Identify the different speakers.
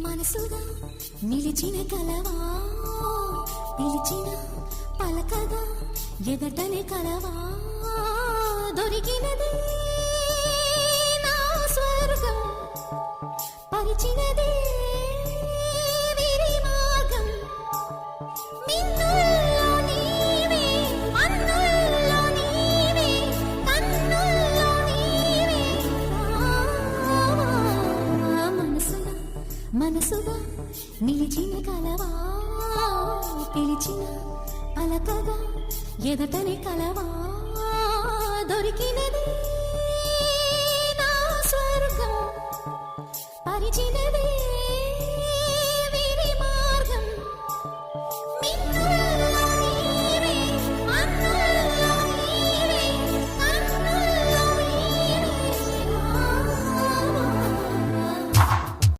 Speaker 1: మనసుగా నిలిచిన కలవా, పిలిచిన పలకగా ఎదటనే కలవా, దొరికినదే నా స్వర్గం, పరిచినదే విరి మార్గం. మిన్నుల్లో నీవే, అన్నుల్లో నీవే, కన్నుల్లో నీవే, మనసుగా మనసుగా నిలిచిన కలవా, పిలిచిన పలకగా ఎదటని కలవా, దొరికినది నా స్వర్గం, పరిచినది